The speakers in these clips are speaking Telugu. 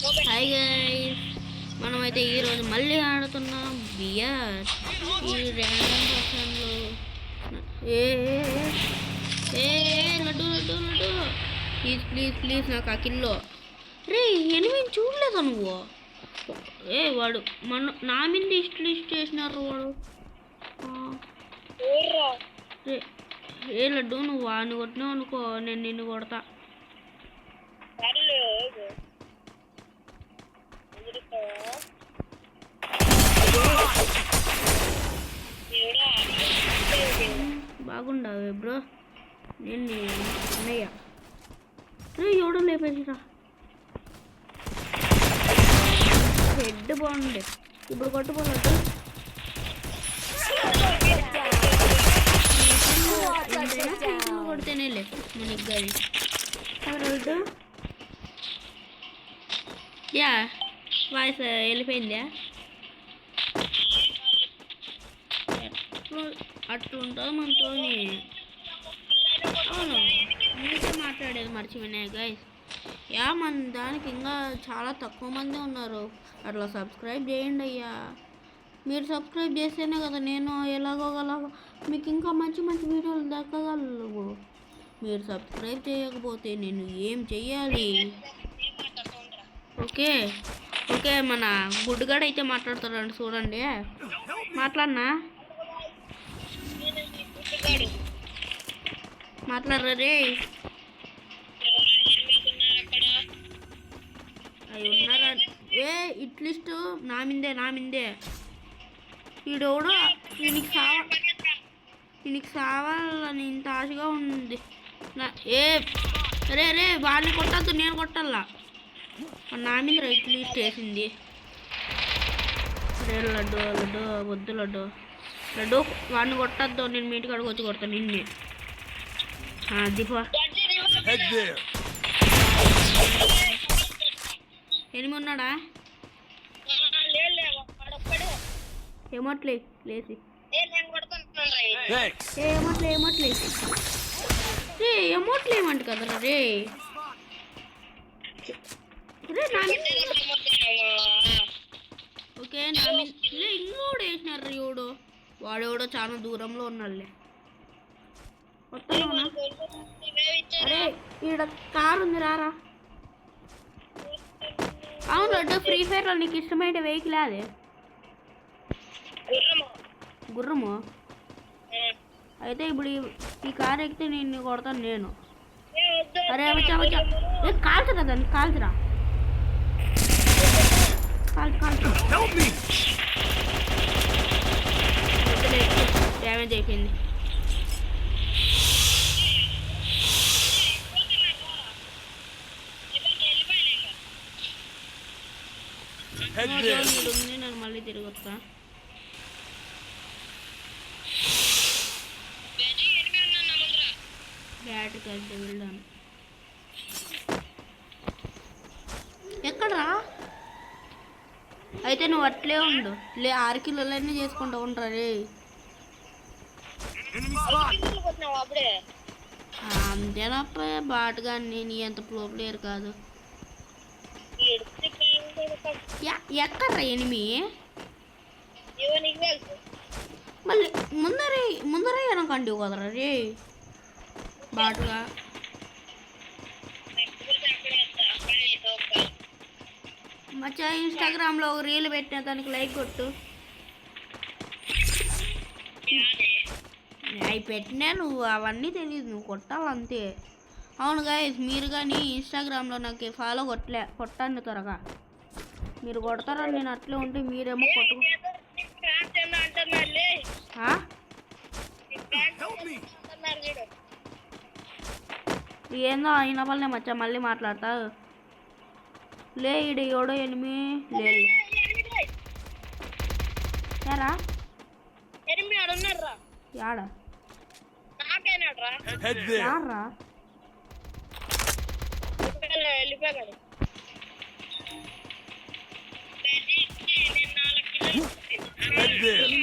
హాయ్ గైస్, మనమైతే ఈరోజు మళ్ళీ ఆడుతున్నాం బిఆర్. ఈ ర్యాండమ్ పర్సన్లో ఏ ఏ లడ్డు లడ్డు లడ్డు ప్లీజ్ ప్లీజ్ ప్లీజ్ నాకు ఆ కిల్లో. రే ఎనిమిది చూడలేదా నువ్వు? వాడు నా మీద లిస్ట్ చేసినారు వాడు. లడ్డు నువ్వు వాడిని కొట్టినావు అనుకో, నేను నిన్ను కొడతా. బాగుండవే బ్రో, నేను అన్నయ్య. ఎవడో లేపేసిరా, హెడ్ బాగుండే. ఇప్పుడు కొట్టుకోలేదు, కొడితేనే లే మనకి గది. ఎవరు యా వాయిస్ వెళ్ళిపోయిందా? అట్లుంటుంది మనతో. అవును, మీతో మాట్లాడేది మర్చిపోయినాయి గైస్. మన దానికి ఇంకా చాలా తక్కువ మంది ఉన్నారు. అట్లా సబ్స్క్రైబ్ చేయండి అయ్యా. మీరు సబ్స్క్రైబ్ చేస్తేనే కదా నేను ఎలాగోగలాగో మీకు ఇంకా మంచి మంచి వీడియోలు దక్కగలవు. మీరు సబ్స్క్రైబ్ చేయకపోతే నేను ఏం చెయ్యాలి? ఓకే ఓకే, మన గుడ్డుగాడు అయితే మాట్లాడుతారండి, చూడండి. మాట్లాడనా? మాట్లాడరా రే. అవి ఉన్నారా? ఇట్లిస్ట్ నా మిందే వీడెవడో. వీనికి సావాలని ఇంత ఆశగా ఉంది. రే రే వాడిని కొట్టద్దు, నేను కొట్టాలా. నా మీద రైట్ లిస్ట్ వేసింది. రే లడ్డు లడ్డు వద్దు లడ్డు లడ్డు, వాడిని కొట్టద్దు, నేను మీ ఇంటికి అడుగు వచ్చి కొడతాను నిన్నే. దీపా ఎనిమిది ఉన్నాడా? ఏమట్లే లేసి ఏమట్లే ఏమంట కదరా రే. ఓకే నా ఇంకోడు వేసినారు ఎవడో. వాడెవడో చాలా దూరంలో ఉన్నాడులే. వస్తాను. అరే ఈడ కారు ఉంది, రారా. అవును లడ్డు, ఫ్రీ ఫైర్లో నీకు ఇష్టమైన వెహికల్ అదే గుర్రము. అయితే ఇప్పుడు ఈ కారు ఎక్కితే నేను కొడతాను నేను. అరే వచ్చా వచ్చా, కాల్చురా దాన్ని, కాల్చురా డ్యామేజ్ అయిపోయింది. నేను మళ్ళీ తిరిగి వస్తా. బ్యాట్ కలిసి వెళ్ళాను. ఎక్కడరా? అయితే నువ్వు అట్లే ఉండు, 6 కిలోలన్నీ చేసుకుంటూ ఉంటా రే. అంతేనప్ప బాటుగా, నేను ఎంత ప్రో ప్లేయర్ కాదు. ఎక్కడ్రా ఎనిమి? మళ్ళీ ముందరే వెనకండి కదరా రే బాటుగా. మచ్చా ఇన్స్టాగ్రామ్లో ఒక రీల్ పెట్టిన, దానికి లైక్ కొట్టు. అవి పెట్టినా నువ్వు అవన్నీ తెలియదు, నువ్వు కొట్టాలంతే. అవును గైస్, మీరు కానీ ఇన్స్టాగ్రామ్లో నాకు ఫాలో కొట్టండి త్వరగా. మీరు కొడతారని నేను అట్లే ఉంటే మీరేమో ఏందో అయిన వల్లనే మచ్చా మళ్ళీ మాట్లాడతా. లే ఈడ ఎవడో ఎనిమి లేదు. యారా యాడా యారా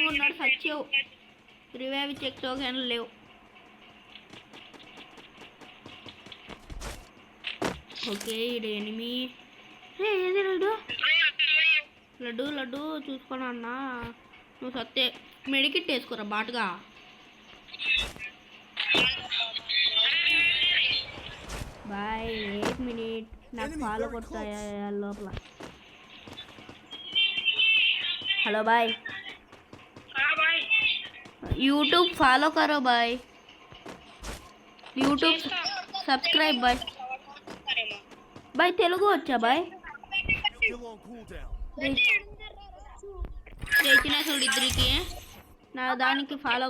ఉన్నాడు, సచ్చావు. రివైవ్ చెక్ టోకెన్లు లేవు. ఓకే ఈడ ఎనిమి ఏది లడ్డు లడ్డు లడ్డు చూసుకోనా అన్నా నువ్వు సత్తే మెడికిట్ వేసుకోరా బాటుగా బాయ్ 8 మినిట్ నాకు ఫాలో కొడతాయా లోపల हेलो भाई हाँ भाई यूट्यूब फॉलो करो भाई यूट्यूब सब्सक्राइब भाई भाई तेलुगु వచ్చా भाई చేసిన చూడు ఇద్దరికి నా దానికి ఫాలో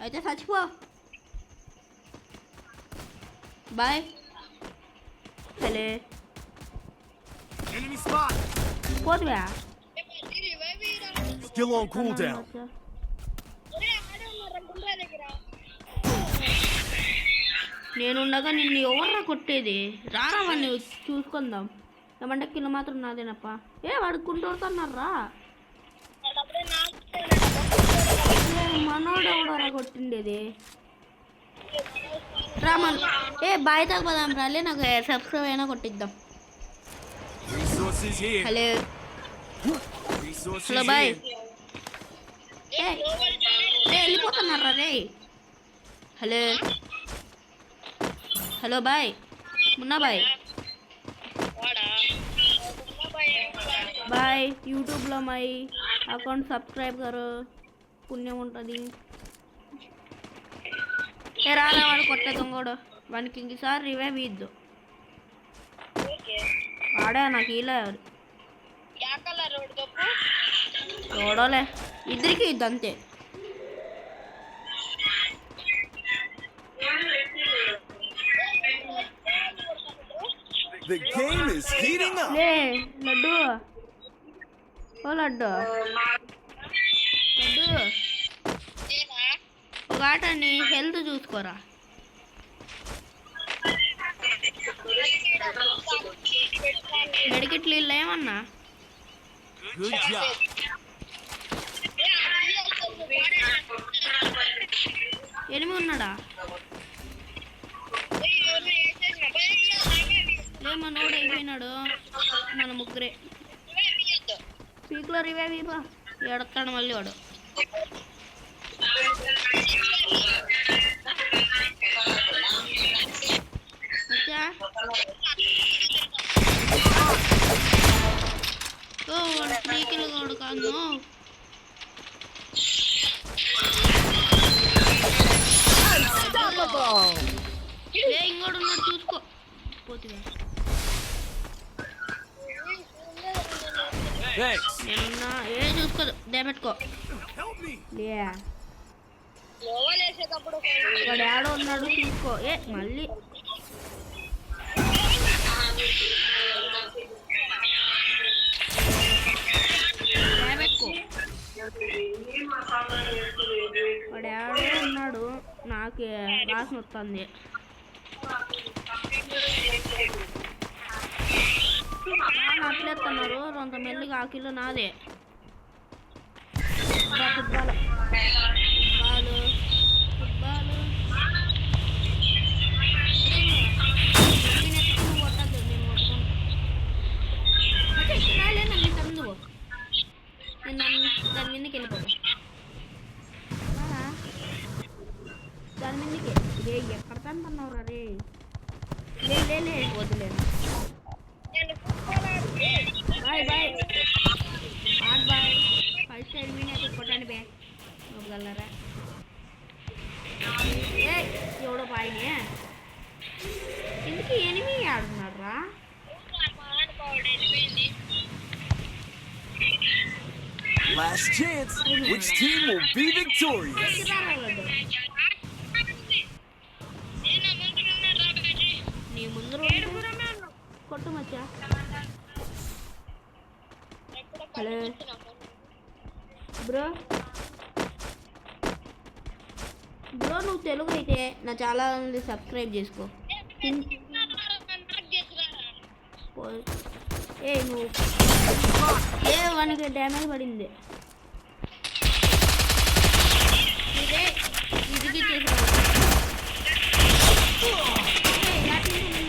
అయితే చచ్చిపో బాయ్ హలో Enemy spot. పోతువా Still on cooldown. నేనుండగా నిన్ను ఎవర్రా కొట్టేది రారా వాడిని చూసుకుందాం ఏమంటే కిలో మాత్రం నాదేనప్ప వాడు కుంటున్నారా మనోడు ఎవడరా కొట్టిండేది రామన్ బాయ్ తాకు పదాం రాలే నాకు సబ్స్క్రైబ్ అయినా కొట్టిద్దాం Resources here. Hello Resources hello bye here. వెళ్ళిపోతున్నారా రే hello hello bye Munna bye bye యూట్యూబ్లో మై అకౌంట్ సబ్స్క్రైబ్ కరో పుణ్యం ఉంటుంది రారా వాడు కొట్టే దొంగడు వానికి ఇంకసారి రివైవ్ ఇద్దు వాడే నాకు ఇలా చూడలే ఇద్దరికి ఇద్దు అంతే The game is heating up. లే లడ్డు ఓ లడ్డు లడ్డు ఒక ఆట నీ హెల్త్ చూసుకోరా మెడికెట్లు ఇల్లు ఏమన్నా Good job. ఎనిమిది ఉన్నాడా మనోడు అయిపోయినాడు మన ముగ్గురే పీక్లో రివైవ్ ఇవ్వ ఎడతాడు మళ్ళీ వాడు వాడు పీకిలు వాడు కాదు ఇంకోడు ఉన్నాడు చూసుకో పోతుగా Thanks. నేనున్నా చూసుకోదు దేపెట్టుకో లే వాడు ఏడో ఉన్నాడు చూసుకో మళ్ళీ దేపెట్టుకో వాడు ఏడో ఉన్నాడు నాకు వాసన వస్తుంది అట్లేస్తున్నారు కొంత మెల్లిగా ఆ కిలో నాదే ఫుట్బాల్ ఫుట్బాల్ ఫుట్బాల్ కొట్టద్దు నేను కొట్టుకుంటాలే నన్ను తందు నేను దాని మీదకి వెళ్ళిపోతా దాని మీదకి ఎక్కడ తంటున్నావురా రే లే వదిలేను బాయ్ బాయ్ ఆడ్ బాయ్ ఫస్ట్ ఎనిమిది అయితే కొట్టండి బే నవ్వగలరా ఎవడో బాయ్నే ఎందుకు ఎనిమిది ఆడుతున్నారా Last chance. Which team will be victorious? నీ ముందు కొట్టు మచ్చా హలో బ్రో నువ్వు తెలుగు అయితే నా చాలా మంది సబ్స్క్రైబ్ చేసుకో నువ్వు వానికి డ్యామేజ్ పడింది ఇదే ఇది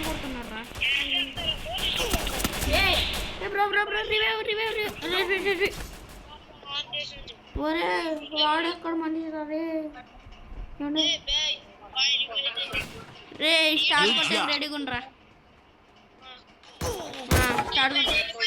కొడుతున్నారా ఒరే వాడెక్కడ మనిషి రే రే స్టార్ట్ కొట్టే రెడీగా ఉండరా స్టార్ట్ కొట్టే